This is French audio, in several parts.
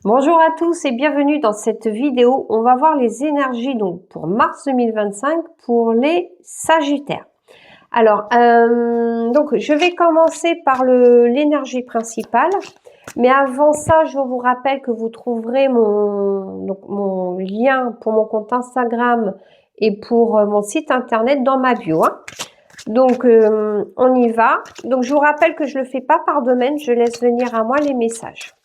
Bonjour à tous et bienvenue dans cette vidéo. On va voir les énergies donc pour mars 2025 pour les Sagittaires. Alors, donc je vais commencer par l'énergie principale. Mais avant ça, je vous rappelle que vous trouverez mon lien pour mon compte Instagram et pour mon site internet dans ma bio. Donc, on y va. Donc, je vous rappelle que je ne le fais pas par domaine. Je laisse venir à moi les messages.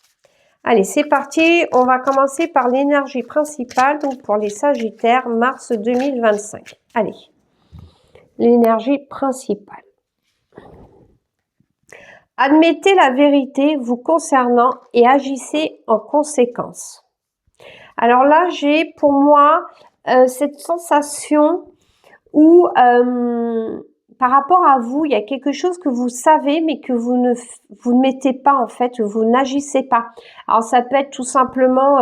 Allez, c'est parti. On va commencer par l'énergie principale, donc pour les Sagittaires, mars 2025. Allez, l'énergie principale. Admettez la vérité vous concernant et agissez en conséquence. Alors là, j'ai pour moi cette sensation où par rapport à vous, il y a quelque chose que vous savez, mais que vous ne mettez pas en fait, vous n'agissez pas. Alors ça peut être tout simplement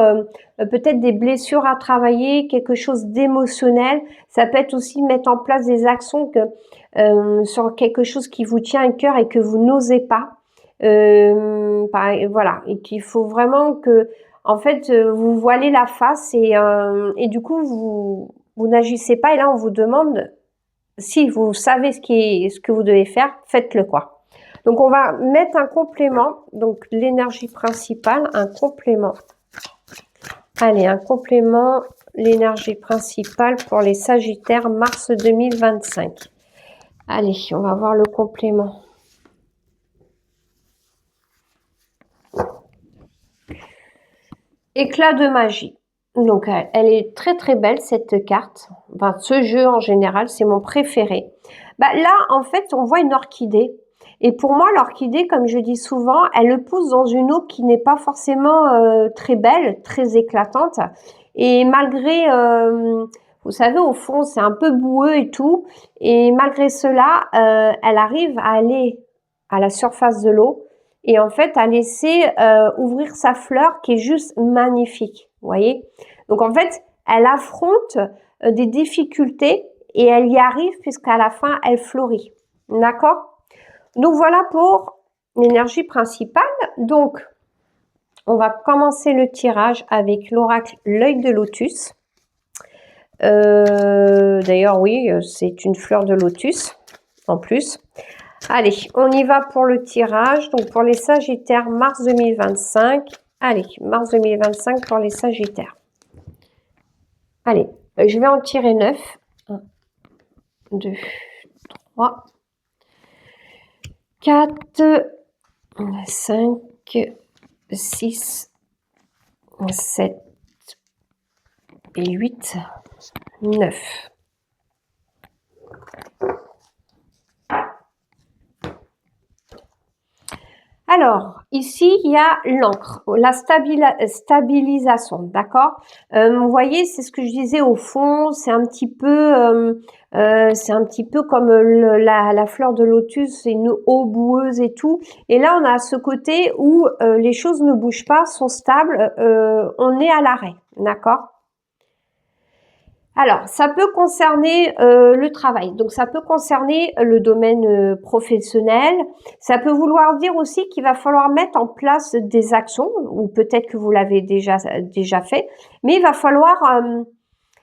peut-être des blessures à travailler, quelque chose d'émotionnel. Ça peut être aussi mettre en place des actions sur quelque chose qui vous tient à cœur et que vous n'osez pas. Voilà, et qu'il faut vraiment que, en fait, vous voilez la face et du coup vous n'agissez pas. Et là, on vous demande si vous savez ce que vous devez faire, faites-le quoi. Donc on va mettre un complément, donc l'énergie principale, un complément. Allez, un complément, l'énergie principale pour les Sagittaires, mars 2025. Allez, on va voir le complément. Éclat de magie. Donc, elle est très très belle cette carte. Enfin, ce jeu en général, c'est mon préféré. Bah, là, en fait, on voit une orchidée. Et pour moi, l'orchidée, comme je dis souvent, elle pousse dans une eau qui n'est pas forcément très belle, très éclatante. Et malgré, vous savez, au fond, c'est un peu boueux et tout. Et malgré cela, elle arrive à aller à la surface de l'eau. Et en fait, à laisser ouvrir sa fleur qui est juste magnifique. Vous voyez? Donc en fait, elle affronte des difficultés et elle y arrive puisqu'à la fin, elle fleurit. D'accord? Donc voilà pour l'énergie principale. Donc, on va commencer le tirage avec l'oracle l'œil de lotus. D'ailleurs, oui, c'est une fleur de lotus en plus. Allez, on y va pour le tirage. Donc, pour les Sagittaires, mars 2025. Allez, mars 2025 pour les Sagittaires. Allez, je vais en tirer 9. 1, 2, 3, 4, 5, 6, 7 et 8, 9. Alors, ici, il y a l'encre, la stabilisation, d'accord? Vous voyez, c'est ce que je disais au fond, c'est un petit peu comme la fleur de lotus, c'est une eau boueuse et tout. Et là, on a ce côté où les choses ne bougent pas, sont stables, on est à l'arrêt, d'accord? Alors, ça peut concerner le travail, donc ça peut concerner le domaine professionnel, ça peut vouloir dire aussi qu'il va falloir mettre en place des actions, ou peut-être que vous l'avez déjà fait, mais il va falloir...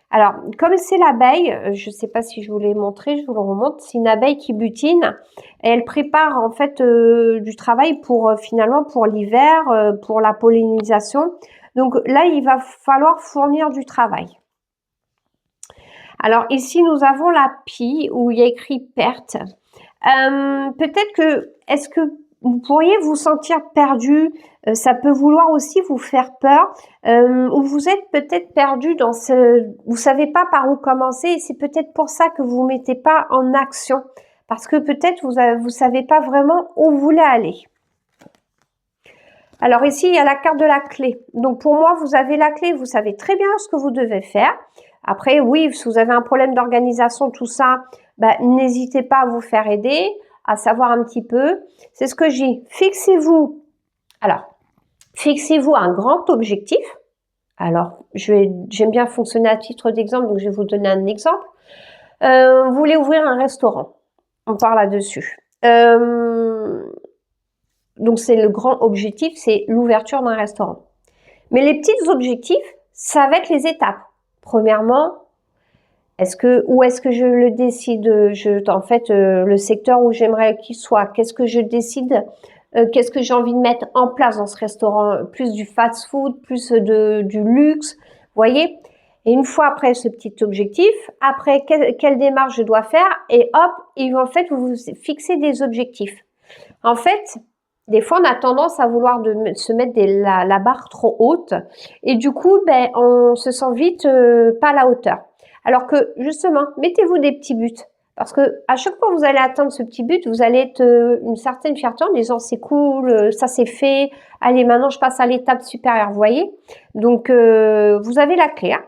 alors, comme c'est l'abeille, je ne sais pas si je vous l'ai montré, je vous le remonte, c'est une abeille qui butine, et elle prépare en fait du travail pour finalement pour l'hiver, pour la pollinisation. Donc là, il va falloir fournir du travail. Alors ici, nous avons la pie où il y a écrit perte. Peut-être que, est-ce que vous pourriez vous sentir perdu? Ça peut vouloir aussi vous faire peur, ou vous êtes peut-être perdu dans vous savez pas par où commencer et c'est peut-être pour ça que vous mettez pas en action. Parce que peut-être vous savez pas vraiment où vous voulez aller. Alors ici, il y a la carte de la clé. Donc pour moi, vous avez la clé, vous savez très bien ce que vous devez faire. Après, oui, si vous avez un problème d'organisation, tout ça, bah, n'hésitez pas à vous faire aider, à savoir un petit peu. C'est ce que j'ai. Fixez-vous. Alors, fixez-vous un grand objectif. Alors, j'aime bien fonctionner à titre d'exemple, donc je vais vous donner un exemple. Vous voulez ouvrir un restaurant. On parle là-dessus. Donc, c'est le grand objectif, c'est l'ouverture d'un restaurant. Mais les petits objectifs, ça va être les étapes. Premièrement, où est-ce que je le décide, en fait, le secteur où j'aimerais qu'il soit, qu'est-ce que je décide, qu'est-ce que j'ai envie de mettre en place dans ce restaurant, plus du fast-food, plus du luxe, vous voyez. Et une fois après ce petit objectif, après quelle démarche je dois faire, et hop, en fait, vous fixez des objectifs. En fait, des fois, on a tendance à vouloir se mettre la barre trop haute, et du coup, ben, on se sent vite pas à la hauteur. Alors que justement, mettez-vous des petits buts. Parce que à chaque fois que vous allez atteindre ce petit but, vous allez être une certaine fierté en disant c'est cool, ça c'est fait, allez maintenant je passe à l'étape supérieure, vous voyez. Donc vous avez la clé, hein.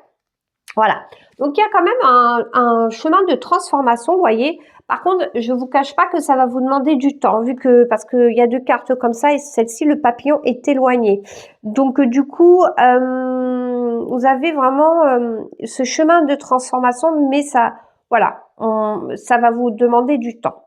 Voilà. Donc il y a quand même un chemin de transformation, vous voyez. Par contre, je vous cache pas que ça va vous demander du temps, parce qu'il y a deux cartes comme ça et celle-ci, le papillon est éloigné. Donc du coup, vous avez vraiment ce chemin de transformation, mais ça, voilà, ça va vous demander du temps.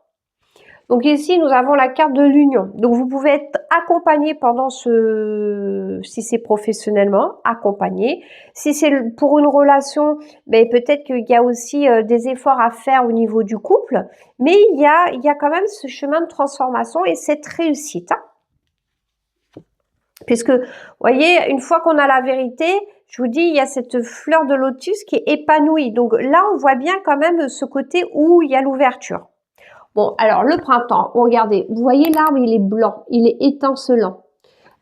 Donc ici, nous avons la carte de l'union. Donc vous pouvez être accompagné pendant si c'est professionnellement, accompagné. Si c'est pour une relation, ben peut-être qu'il y a aussi des efforts à faire au niveau du couple. Mais il y a quand même ce chemin de transformation et cette réussite. Hein. Puisque, vous voyez, une fois qu'on a la vérité, je vous dis, il y a cette fleur de lotus qui est épanouie. Donc là, on voit bien quand même ce côté où il y a l'ouverture. Bon, alors le printemps, regardez, vous voyez l'arbre, il est blanc, il est étincelant.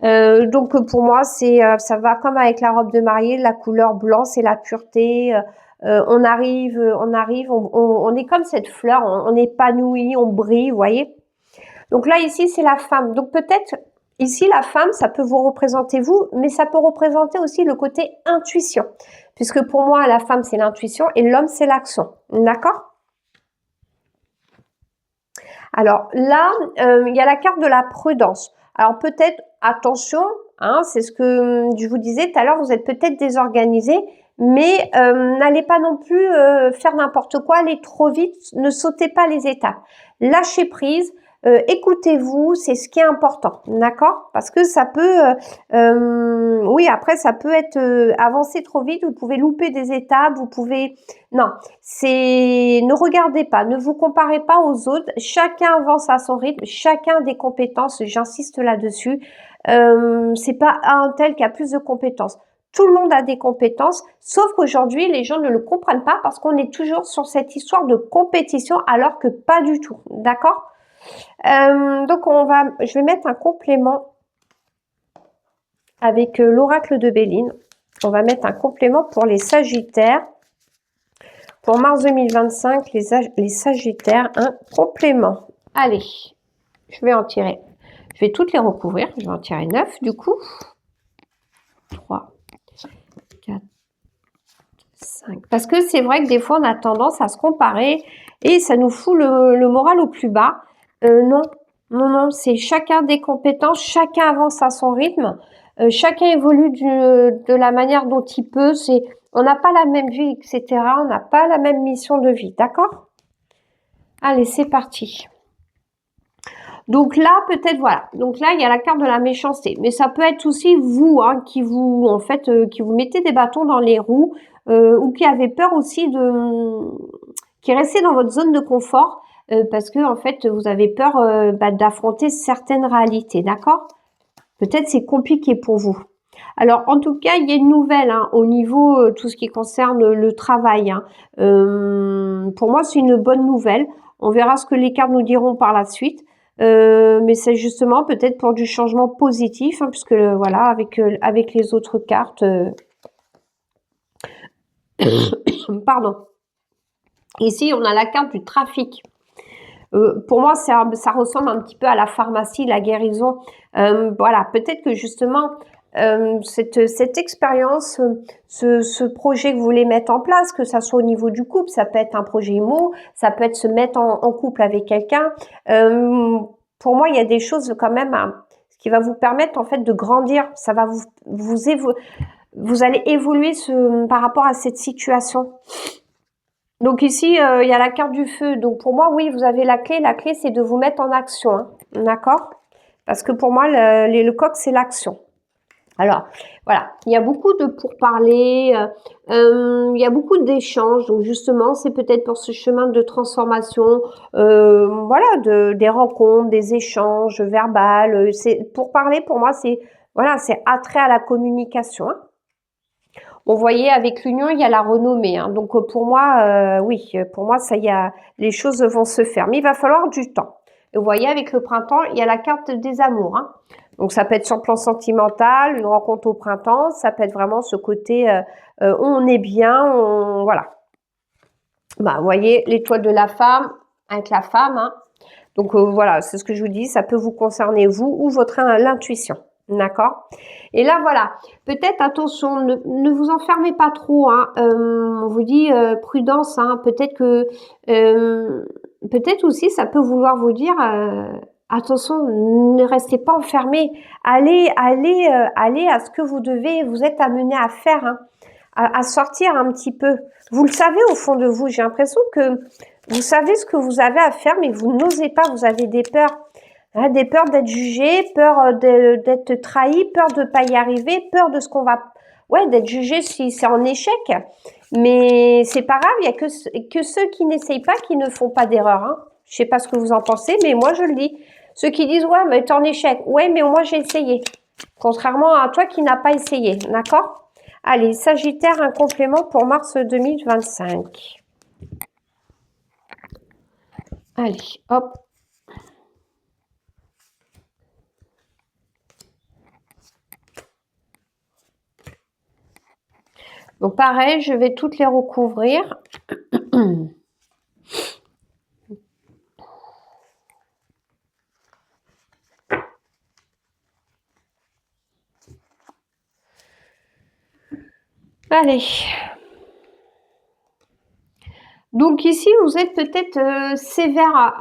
Donc pour moi, ça va comme avec la robe de mariée, la couleur blanc, c'est la pureté. On arrive, on est comme cette fleur, on épanouit, on brille, vous voyez. Donc là, ici, c'est la femme. Donc peut-être, ici, la femme, ça peut vous représenter vous, mais ça peut représenter aussi le côté intuition. Puisque pour moi, la femme, c'est l'intuition et l'homme, c'est l'action. D'accord ? Alors là, il y a la carte de la prudence. Alors peut-être, attention, hein, c'est ce que je vous disais tout à l'heure, vous êtes peut-être désorganisé, mais n'allez pas non plus faire n'importe quoi, allez trop vite, ne sautez pas les étapes. Lâchez prise, écoutez-vous, c'est ce qui est important, d'accord? Parce que ça peut, oui, après ça peut être avancer trop vite, vous pouvez louper des étapes, vous pouvez, non, ne regardez pas, ne vous comparez pas aux autres, chacun avance à son rythme, chacun a des compétences, j'insiste là-dessus, c'est pas un tel qui a plus de compétences. Tout le monde a des compétences, sauf qu'aujourd'hui, les gens ne le comprennent pas parce qu'on est toujours sur cette histoire de compétition alors que pas du tout, d'accord? Donc, je vais mettre un complément avec l'oracle de Béline. On va mettre un complément pour les Sagittaires. Pour mars 2025, les Sagittaires, un complément. Allez, je vais en tirer. Je vais toutes les recouvrir. Je vais en tirer 9 du coup. 3, 4, 5. Parce que c'est vrai que des fois, on a tendance à se comparer et ça nous fout le moral au plus bas. Non, non, non, c'est chacun des compétences, chacun avance à son rythme, chacun évolue de la manière dont il peut. On n'a pas la même vie, etc. On n'a pas la même mission de vie, d'accord? Allez, c'est parti. Donc là, peut-être, voilà. Donc là, il y a la carte de la méchanceté. Mais ça peut être aussi vous, hein, qui vous mettez des bâtons dans les roues, ou qui avez peur aussi qui restez dans votre zone de confort, parce que, en fait, vous avez peur, d'affronter certaines réalités, d'accord? Peut-être c'est compliqué pour vous. Alors, en tout cas, il y a une nouvelle, hein, au niveau tout ce qui concerne le travail. Hein. Pour moi, c'est une bonne nouvelle. On verra ce que les cartes nous diront par la suite. Mais c'est justement peut-être pour du changement positif, hein, puisque voilà, avec les autres cartes. Pardon. Ici, on a la carte du trafic. Pour moi, ça ressemble un petit peu à la pharmacie, la guérison. Voilà, peut-être que justement, cette expérience, ce projet que vous voulez mettre en place, que ça soit au niveau du couple, ça peut être un projet IMO, ça peut être se mettre en couple avec quelqu'un. Pour moi, il y a des choses quand même ce qui va vous permettre en fait de grandir. Ça va vous allez évoluer par rapport à cette situation. Donc ici, il y a la carte du feu. Donc pour moi, oui, vous avez la clé. La clé, c'est de vous mettre en action. Hein. D'accord? Parce que pour moi, le coq, c'est l'action. Alors, voilà, il y a beaucoup de pourparlers, il y a beaucoup d'échanges. Donc, justement, c'est peut-être pour ce chemin de transformation, voilà, des rencontres, des échanges verbaux. C'est pour parler, pour moi, c'est voilà, c'est attrait à la communication, hein. Vous voyez, avec l'union, il y a la renommée, hein. Donc, pour moi, oui, pour moi, ça y a, les choses vont se faire. Mais il va falloir du temps. Et vous voyez, avec le printemps, il y a la carte des amours, hein. Donc, ça peut être sur le plan sentimental, une rencontre au printemps. Ça peut être vraiment ce côté, on est bien, voilà. Bah, vous voyez, l'étoile de la femme avec la femme, hein. Donc, voilà, c'est ce que je vous dis. Ça peut vous concerner, vous, ou votre l'intuition. D'accord? Et là, voilà. Peut-être, attention, ne vous enfermez pas trop, hein. On vous dit prudence, hein. Peut-être aussi, ça peut vouloir vous dire, attention, ne restez pas enfermés. Allez à ce que vous êtes amené à faire, hein, à sortir un petit peu. Vous le savez au fond de vous. J'ai l'impression que vous savez ce que vous avez à faire, mais vous n'osez pas. Vous avez des peurs. Hein, des peurs d'être jugé, peur d'être trahi, peur de pas y arriver, peur de ce qu'on va... Ouais, d'être jugé si c'est en échec. Mais c'est pas grave, il y a que ceux qui n'essayent pas qui ne font pas d'erreur, hein. Je sais pas ce que vous en pensez, mais moi je le dis. Ceux qui disent, ouais, mais t'es en échec. Ouais, mais au moins j'ai essayé. Contrairement à toi qui n'as pas essayé, d'accord? Allez, Sagittaire, un complément pour mars 2025. Allez, hop. Donc pareil, je vais toutes les recouvrir. Allez. Donc ici, vous êtes peut-être sévère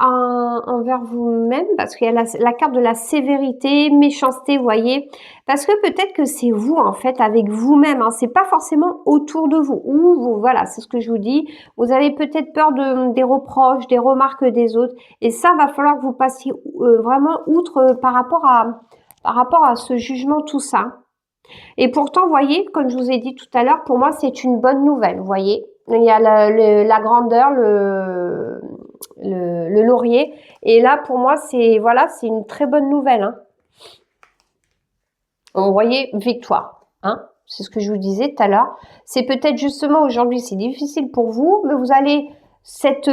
envers vous-même parce qu'il y a la carte de la sévérité, méchanceté, vous voyez. Parce que peut-être que c'est vous, en fait, avec vous-même, hein. C'est pas forcément autour de vous. Ou vous, voilà, c'est ce que je vous dis. Vous avez peut-être peur des reproches, des remarques des autres. Et ça, va falloir que vous passiez vraiment outre par rapport à ce jugement, tout ça. Et pourtant, vous voyez, comme je vous ai dit tout à l'heure, pour moi, c'est une bonne nouvelle, vous voyez. Il y a la grandeur, le laurier. Et là, pour moi, c'est voilà, c'est une très bonne nouvelle, hein. Vous voyez, victoire, hein. C'est ce que je vous disais tout à l'heure. C'est peut-être justement aujourd'hui, c'est difficile pour vous, mais vous allez cette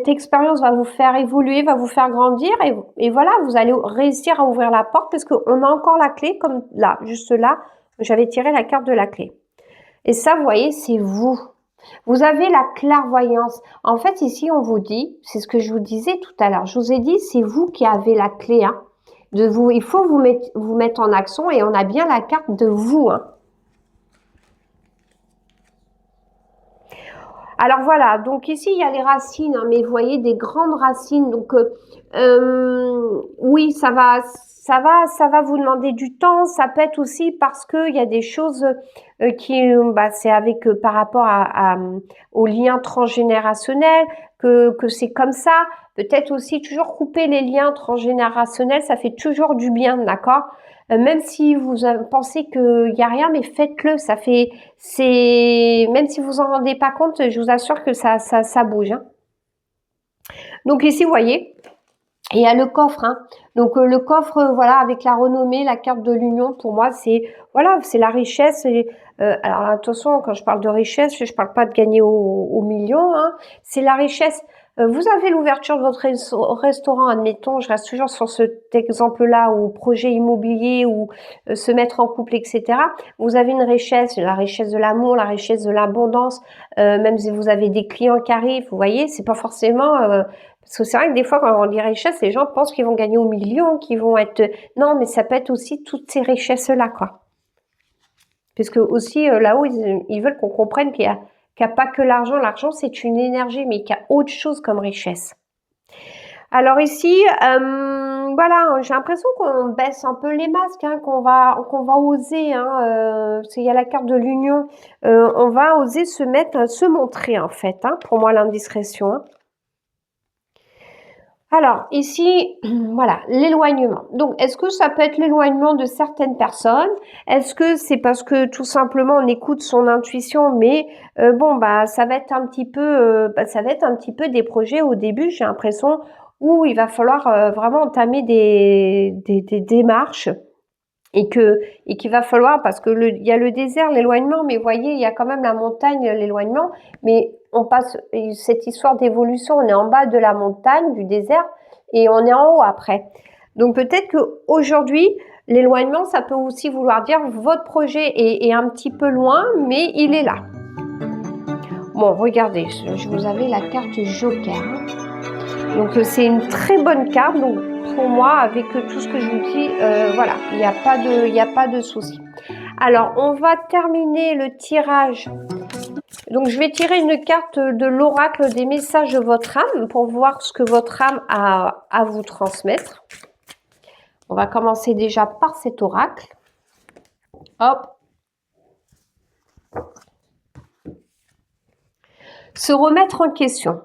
expérience va vous faire évoluer, va vous faire grandir et voilà, vous allez réussir à ouvrir la porte parce qu'on a encore la clé, comme là, juste là, j'avais tiré la carte de la clé. Et ça, vous voyez, c'est vous. Vous avez la clairvoyance. En fait, ici, on vous dit, c'est ce que je vous disais tout à l'heure, je vous ai dit, c'est vous qui avez la clé, hein, de vous. Il faut vous mettre en action et on a bien la carte de vous, hein. Alors voilà, donc ici il y a les racines, hein, mais vous voyez des grandes racines. Donc oui, ça va vous demander du temps. Ça peut être aussi parce que il y a des choses bah, c'est avec par rapport au lien transgénérationnel que c'est comme ça. Peut-être aussi toujours couper les liens transgénérationnels, ça fait toujours du bien, d'accord? Même si vous pensez qu'il n'y a rien, mais faites-le. Même si vous en rendez pas compte, je vous assure que ça bouge, hein. Donc ici, vous voyez, il y a le coffre, hein. Donc le coffre, voilà, avec la renommée, la carte de l'union, pour moi, c'est voilà, c'est la richesse. Alors attention, quand je parle de richesse, je parle pas de gagner au million, hein. C'est la richesse. Vous avez l'ouverture de votre restaurant, admettons, je reste toujours sur cet exemple-là, ou projet immobilier, ou se mettre en couple, etc. Vous avez une richesse, la richesse de l'amour, la richesse de l'abondance, même si vous avez des clients qui arrivent, vous voyez, c'est pas forcément... parce que c'est vrai que des fois, quand on dit richesse, les gens pensent qu'ils vont gagner au million, qu'ils vont être... Non, mais ça peut être aussi toutes ces richesses-là, quoi. Parce que aussi, là-haut, ils veulent qu'on comprenne qu'il n'y a pas que l'argent. L'argent, c'est une énergie, mais qu'il y a autre chose comme richesse. Alors ici, voilà, j'ai l'impression qu'on baisse un peu les masques, hein, qu'on va oser, hein, parce qu'il y a la carte de l'union. On va oser se montrer, en fait, hein, pour moi, l'indiscrétion, hein. Alors, ici, voilà, l'éloignement. Donc, est-ce que ça peut être l'éloignement de certaines personnes? Est-ce que c'est parce que tout simplement on écoute son intuition, mais bon, bah, ça va être un petit peu, ça va être un petit peu des projets au début, j'ai l'impression, où il va falloir vraiment entamer des démarches et qu'il va falloir, parce que il y a le désert, l'éloignement, mais vous voyez, il y a quand même la montagne, l'éloignement, mais on passe cette histoire d'évolution, on est en bas de la montagne, du désert, et on est en haut après. Donc peut-être que aujourd'hui, l'éloignement, ça peut aussi vouloir dire votre projet est un petit peu loin, mais il est là. Bon, regardez, je vous avais la carte Joker. Donc c'est une très bonne carte. Donc pour moi, avec tout ce que je vous dis, voilà, il n'y a pas de souci. Alors on va terminer le tirage. Donc je vais tirer une carte de l'oracle des messages de votre âme pour voir ce que votre âme a à vous transmettre. On va commencer déjà par cet oracle. Hop. Se remettre en question.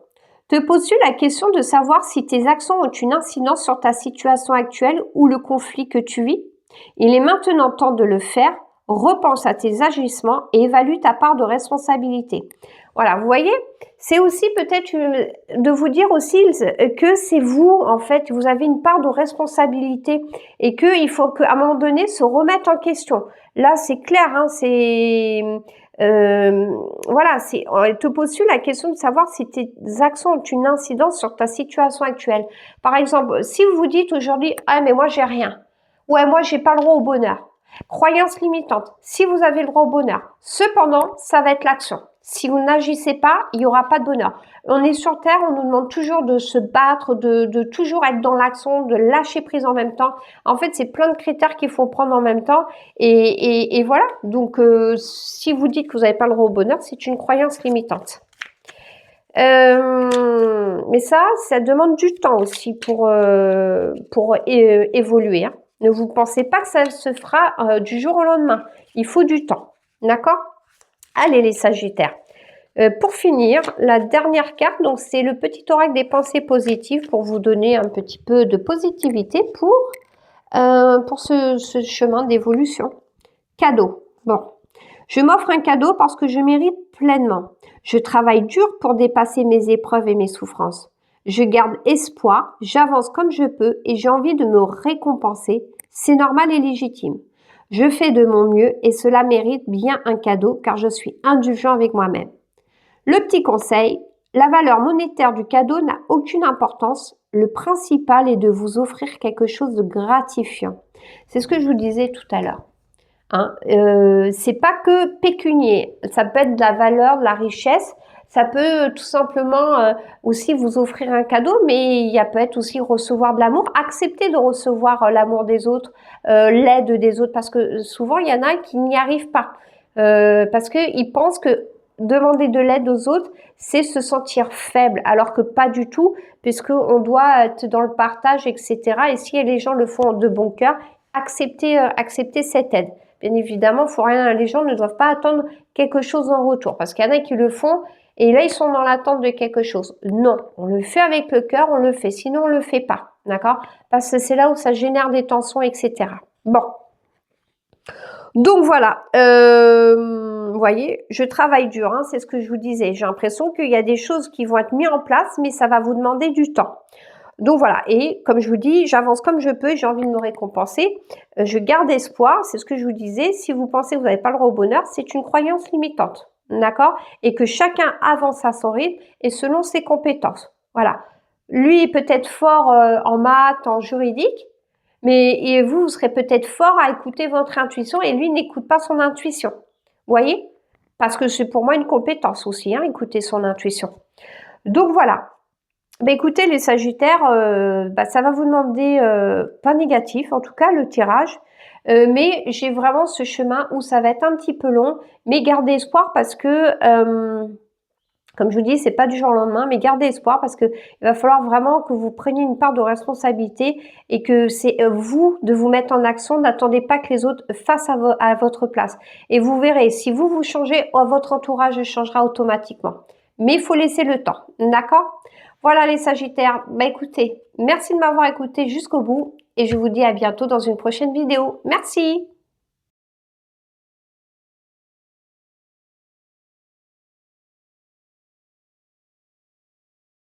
Te poses-tu la question de savoir si tes actions ont une incidence sur ta situation actuelle ou le conflit que tu vis? Il est maintenant temps de le faire. Repense à tes agissements et évalue ta part de responsabilité. Voilà, vous voyez, c'est aussi peut-être de vous dire aussi que c'est vous, en fait, vous avez une part de responsabilité et qu'il faut qu'à un moment donné se remettre en question. Là, c'est clair, hein, c'est... voilà, te poses-tu la question de savoir si tes actions ont une incidence sur ta situation actuelle. Par exemple, si vous vous dites aujourd'hui, ah mais moi j'ai rien, ouais moi j'ai pas le droit au bonheur. Croyance limitante. Si vous avez le droit au bonheur, cependant, ça va être l'action. Si vous n'agissez pas, il n'y aura pas de bonheur. On est sur Terre, on nous demande toujours de se battre, de toujours être dans l'action, de lâcher prise en même temps. En fait, c'est plein de critères qu'il faut prendre en même temps. Et voilà. Donc, si vous dites que vous n'avez pas le droit au bonheur, c'est une croyance limitante. Mais ça demande du temps aussi pour évoluer. Hein. Ne vous pensez pas que ça se fera du jour au lendemain. Il faut du temps. D'accord? Allez les Sagittaires. Pour finir, la dernière carte, donc c'est le petit oracle des pensées positives pour vous donner un petit peu de positivité pour ce chemin d'évolution. Cadeau. Bon, je m'offre un cadeau parce que je mérite pleinement. Je travaille dur pour dépasser mes épreuves et mes souffrances. Je garde espoir, j'avance comme je peux et j'ai envie de me récompenser. C'est normal et légitime. Je fais de mon mieux et cela mérite bien un cadeau car je suis indulgent avec moi-même. Le petit conseil, la valeur monétaire du cadeau n'a aucune importance. Le principal est de vous offrir quelque chose de gratifiant. C'est ce que je vous disais tout à l'heure. Hein, c'est pas que pécunier, ça peut être de la valeur, de la richesse, ça peut tout simplement aussi vous offrir un cadeau, mais il y a peut-être aussi recevoir de l'amour, accepter de recevoir l'amour des autres, l'aide des autres, parce que souvent il y en a qui n'y arrivent pas, parce qu'ils pensent que demander de l'aide aux autres, c'est se sentir faible, alors que pas du tout, puisqu'on doit être dans le partage, etc. Et si les gens le font de bon cœur, accepter cette aide. Bien évidemment, les gens ne doivent pas attendre quelque chose en retour, parce qu'il y en a qui le font et là ils sont dans l'attente de quelque chose. Non, on le fait avec le cœur, on le fait, sinon on le fait pas, d'accord? Parce que c'est là où ça génère des tensions, etc. Bon, donc voilà, vous voyez, je travaille dur, hein, c'est ce que je vous disais. J'ai l'impression qu'il y a des choses qui vont être mises en place, mais ça va vous demander du temps. Donc voilà, et comme je vous dis, j'avance comme je peux, j'ai envie de me récompenser. Je garde espoir, c'est ce que je vous disais. Si vous pensez que vous n'avez pas le droit au bonheur, c'est une croyance limitante, d'accord? Et que chacun avance à son rythme et selon ses compétences. Voilà. Lui est peut-être fort en maths, en juridique, mais vous serez peut-être fort à écouter votre intuition et lui n'écoute pas son intuition. Vous voyez? Parce que c'est pour moi une compétence aussi, hein, écouter son intuition. Donc voilà. Bah écoutez les Sagittaires, ça va vous demander pas négatif en tout cas le tirage, mais j'ai vraiment ce chemin où ça va être un petit peu long, mais gardez espoir parce que comme je vous dis, c'est pas du jour au lendemain, mais gardez espoir parce que il va falloir vraiment que vous preniez une part de responsabilité et que c'est vous de vous mettre en action. N'attendez pas que les autres fassent à votre place. Et vous verrez, si vous changez, votre entourage changera automatiquement. Mais il faut laisser le temps, d'accord? Voilà les Sagittaires. Bah écoutez, merci de m'avoir écouté jusqu'au bout et je vous dis à bientôt dans une prochaine vidéo. Merci!